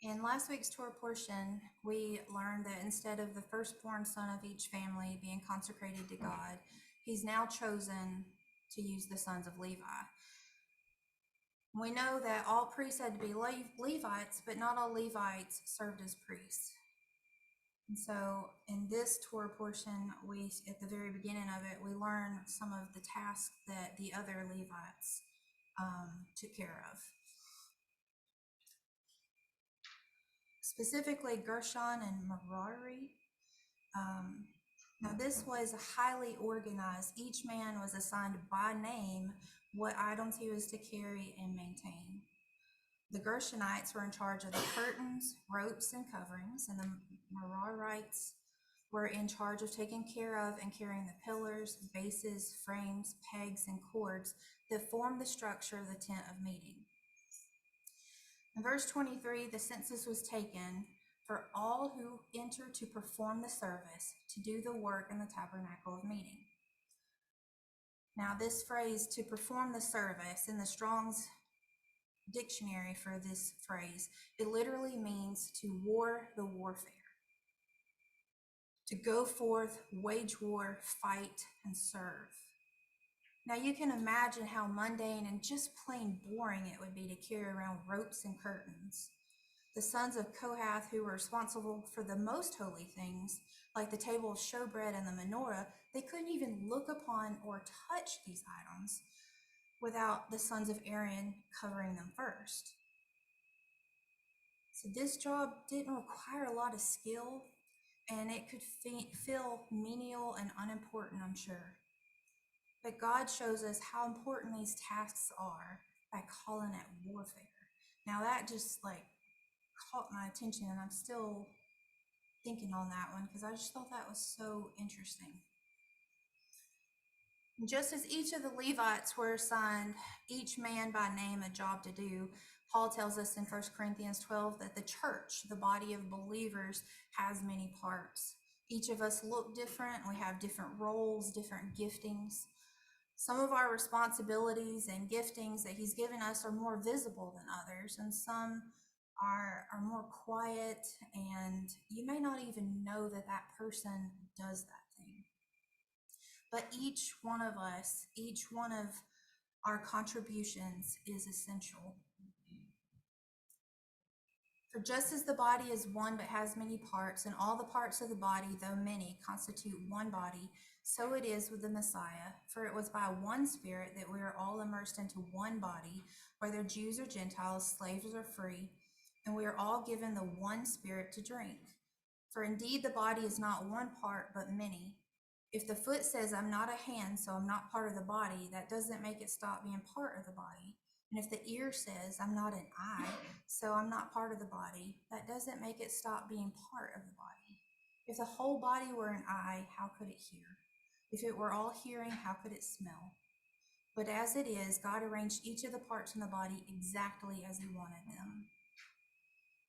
In last week's Torah portion, we learned that instead of the firstborn son of each family being consecrated to God, he's now chosen to use the sons of Levi. We know that all priests had to be Levites, but not all Levites served as priests. And so in this Torah portion, at the very beginning of it, we learn some of the tasks that the other Levites took care of. Specifically, Gershon and Merari. Now this was highly organized. Each man was assigned by name what items he was to carry and maintain. The Gershonites were in charge of the curtains, ropes, and coverings, and the Merarites were in charge of taking care of and carrying the pillars, bases, frames, pegs, and cords that formed the structure of the tent of meeting. In verse 23, the census was taken for all who enter to perform the service, to do the work in the tabernacle of meeting. Now, this phrase, to perform the service, in the Strong's dictionary for this phrase, it literally means to war the warfare. To go forth, wage war, fight, and serve. Now you can imagine how mundane and just plain boring it would be to carry around ropes and curtains. The sons of Kohath, who were responsible for the most holy things, like the table of showbread and the menorah, they couldn't even look upon or touch these items without the sons of Aaron covering them first. So this job didn't require a lot of skill, and it could feel menial and unimportant, I'm sure. But God shows us how important these tasks are by calling it warfare. Now that just caught my attention, and I'm still thinking on that one because I just thought that was so interesting. Just as each of the Levites were assigned each man by name a job to do, Paul tells us in 1 Corinthians 12 that the church, the body of believers, has many parts. Each of us look different. We have different roles, different giftings. Some of our responsibilities and giftings that he's given us are more visible than others, and some are more quiet, and you may not even know that that person does that thing. But each one of us, each one of our contributions is essential. For just as the body is one but has many parts, and all the parts of the body, though many, constitute one body, so it is with the Messiah. For it was by one Spirit that we are all immersed into one body, whether Jews or Gentiles, slaves or free, and we are all given the one Spirit to drink. For indeed the body is not one part but many. If the foot says, I'm not a hand, so I'm not part of the body, that doesn't make it stop being part of the body. And if the ear says, I'm not an eye, so I'm not part of the body, that doesn't make it stop being part of the body. If the whole body were an eye, how could it hear? If it were all hearing, how could it smell? But as it is, God arranged each of the parts in the body exactly as he wanted them.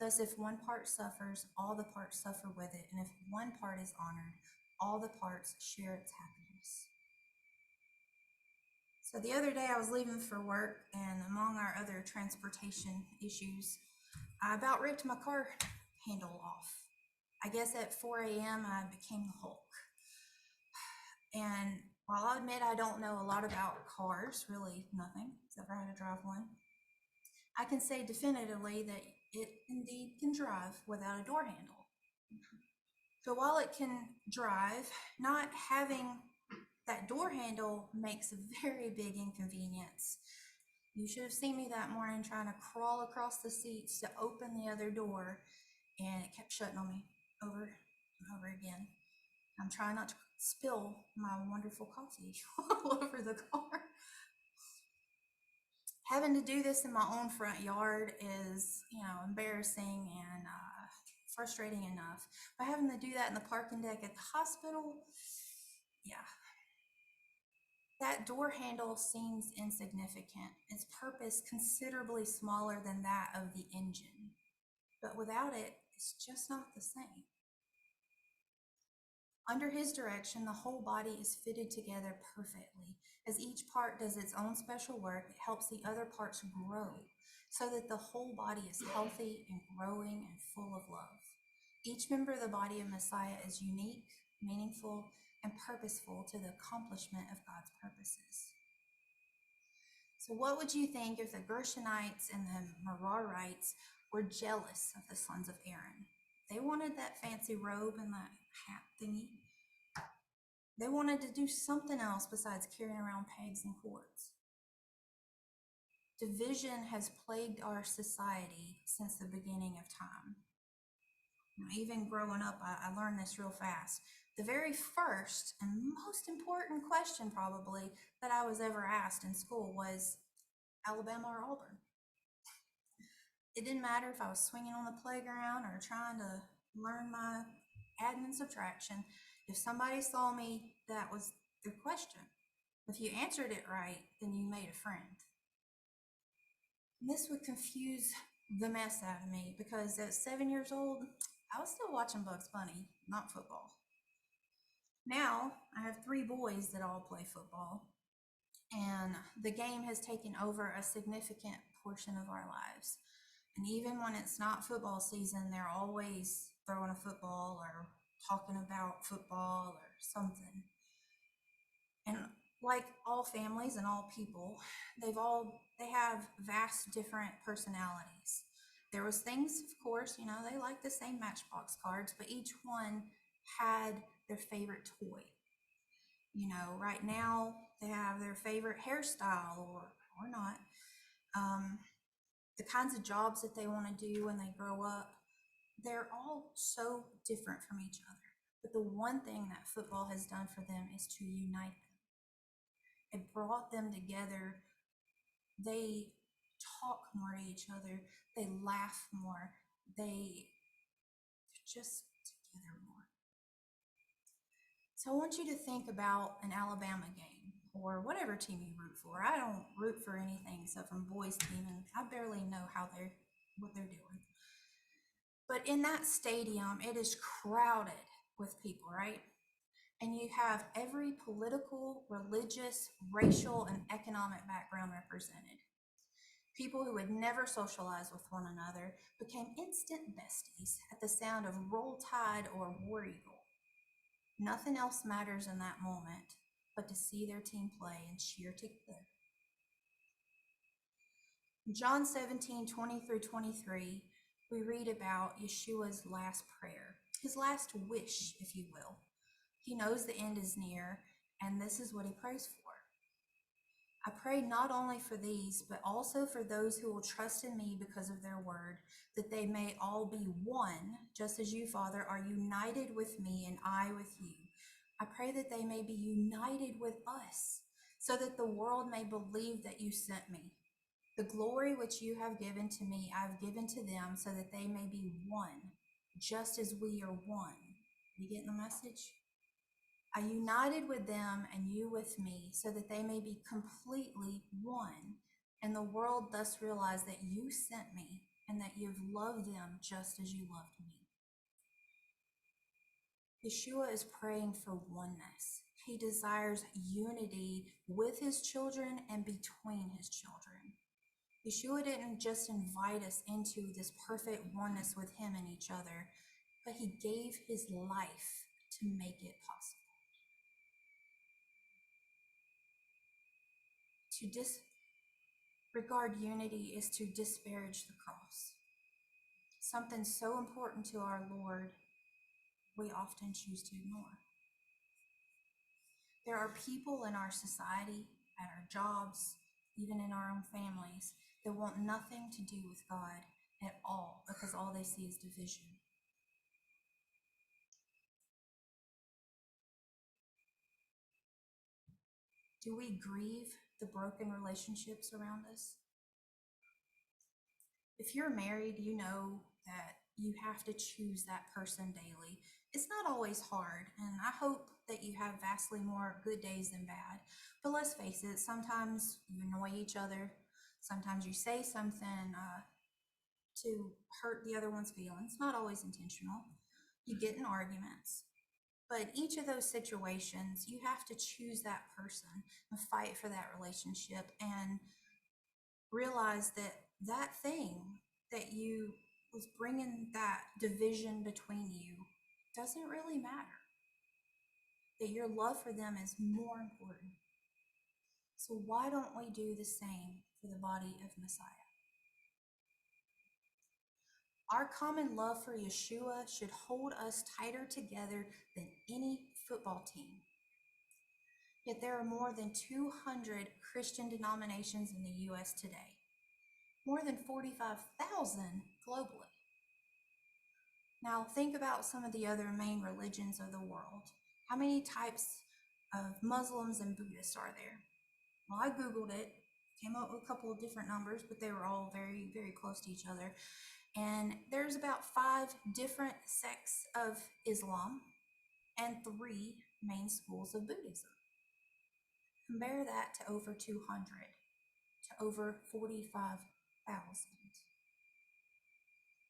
Thus, if one part suffers, all the parts suffer with it, and if one part is honored, all the parts share its happiness. So the other day I was leaving for work, and among our other transportation issues, I about ripped my car handle off. I guess at 4 a.m. I became the Hulk. And while I'll admit I don't know a lot about cars, really nothing, except for how to drive one, I can say definitively that it indeed can drive without a door handle. But while it can drive, not having that door handle makes a very big inconvenience. You should have seen me that morning trying to crawl across the seats to open the other door, and it kept shutting on me over and over again. I'm trying not to spill my wonderful coffee all over the car. Having to do this in my own front yard is, embarrassing and frustrating enough. But having to do that in the parking deck at the hospital, yeah. That door handle seems insignificant, its purpose considerably smaller than that of the engine. But without it, it's just not the same. Under his direction, the whole body is fitted together perfectly. As each part does its own special work, it helps the other parts grow so that the whole body is healthy and growing and full of love. Each member of the body of Messiah is unique, meaningful, and purposeful to the accomplishment of God's purposes. So what would you think if the Gershonites and the Merarites were jealous of the sons of Aaron? They wanted that fancy robe and that hat thingy. They wanted to do something else besides carrying around pegs and cords. Division has plagued our society since the beginning of time. Even growing up, I learned this real fast. The very first and most important question probably that I was ever asked in school was Alabama or Auburn. It didn't matter if I was swinging on the playground or trying to learn my add and subtraction. If somebody saw me, that was their question. If you answered it right, then you made a friend. And this would confuse the mess out of me because at 7 years old, I was still watching Bugs Bunny, not football. Now, I have 3 boys that all play football, and the game has taken over a significant portion of our lives. And even when it's not football season, they're always throwing a football or talking about football or something. And like all families and all people, they have vast different personalities. There was things, of course, they like the same Matchbox cards, but each one had their favorite toy. Right now they have their favorite hairstyle or not. The kinds of jobs that they want to do when they grow up, they're all so different from each other. But the one thing that football has done for them is to unite them. It brought them together. They talk more to each other. They laugh more. They're just together more. So I want you to think about an Alabama game or whatever team you root for. I don't root for anything except for boys' team, and I barely know what they're doing. But in that stadium, it is crowded with people, right? And you have every political, religious, racial, and economic background represented. People who would never socialize with one another became instant besties at the sound of Roll Tide or War Eagle. Nothing else matters in that moment but to see their team play and cheer together. In John 17:20-23, we read about Yeshua's last prayer, his last wish, if you will. He knows the end is near, and this is what he prays for. I pray not only for these, but also for those who will trust in me because of their word, that they may all be one, just as you, Father, are united with me and I with you. I pray that they may be united with us, so that the world may believe that you sent me. The glory which you have given to me, I have given to them, so that they may be one, just as we are one. You getting the message? I united with them and you with me, so that they may be completely one, and the world thus realize that you sent me and that you've loved them just as you loved me. Yeshua is praying for oneness. He desires unity with his children and between his children. Yeshua didn't just invite us into this perfect oneness with him and each other, but he gave his life to make it possible. To disregard unity is to disparage the cross. Something so important to our Lord, we often choose to ignore. There are people in our society, at our jobs, even in our own families, that want nothing to do with God at all because all they see is division. Do we grieve the broken relationships around us? If you're married, you know that you have to choose that person daily. It's not always hard, and I hope that you have vastly more good days than bad. But let's face it, sometimes you annoy each other. Sometimes you say something to hurt the other one's feelings. Not always intentional. You get in arguments. But each of those situations, you have to choose that person and fight for that relationship and realize that that thing that you was bringing that division between you doesn't really matter. That your love for them is more important. So why don't we do the same for the body of Messiah? Our common love for Yeshua should hold us tighter together than any football team. Yet there are more than 200 Christian denominations in the U.S. today, more than 45,000 globally. Now think about some of the other main religions of the world. How many types of Muslims and Buddhists are there? Well, I Googled it, came up with a couple of different numbers, but they were all very, very close to each other. And there's about 5 different sects of Islam and 3 main schools of Buddhism. Compare that to over 200, to over 45,000.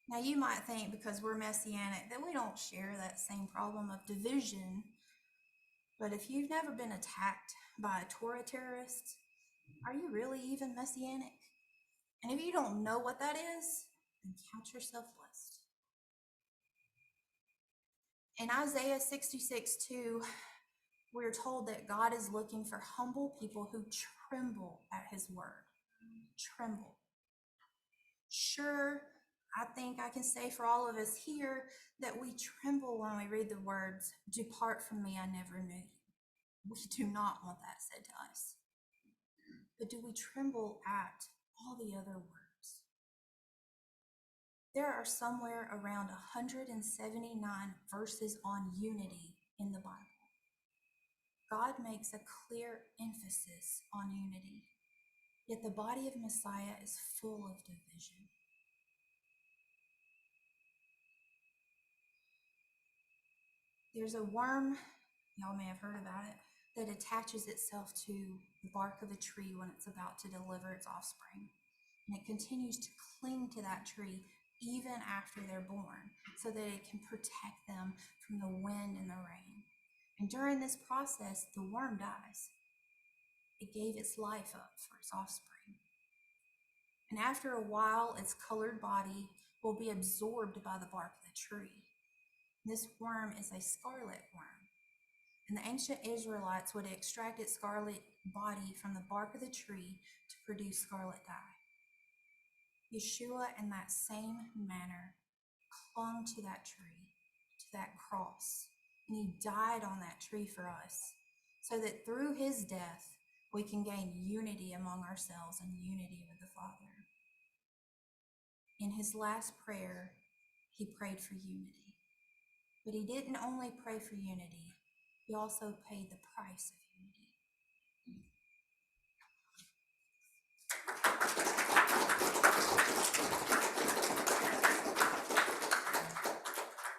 Now you might think because we're Messianic that we don't share that same problem of division, but if you've never been attacked by a Torah terrorist, are you really even Messianic? And if you don't know what that is, then count yourself blessed. In Isaiah 66:2, we're told that God is looking for humble people who tremble at his word. Tremble. Sure, I think I can say for all of us here that we tremble when we read the words, "Depart from me, I never knew you." We do not want that said to us. But do we tremble at all the other words? There are somewhere around 179 verses on unity in the Bible. God makes a clear emphasis on unity, yet the body of Messiah is full of division. There's a worm, y'all may have heard about it, that attaches itself to the bark of a tree when it's about to deliver its offspring. And it continues to cling to that tree even after they're born so that it can protect them from the wind and the rain. And during this process, the worm dies. It gave its life up for its offspring. And after a while, its colored body will be absorbed by the bark of the tree. This worm is a scarlet worm. And the ancient Israelites would extract its scarlet body from the bark of the tree to produce scarlet dye. Yeshua, in that same manner, clung to that tree, to that cross, and he died on that tree for us, so that through his death, we can gain unity among ourselves and unity with the Father. In his last prayer, he prayed for unity. But he didn't only pray for unity, he also paid the price of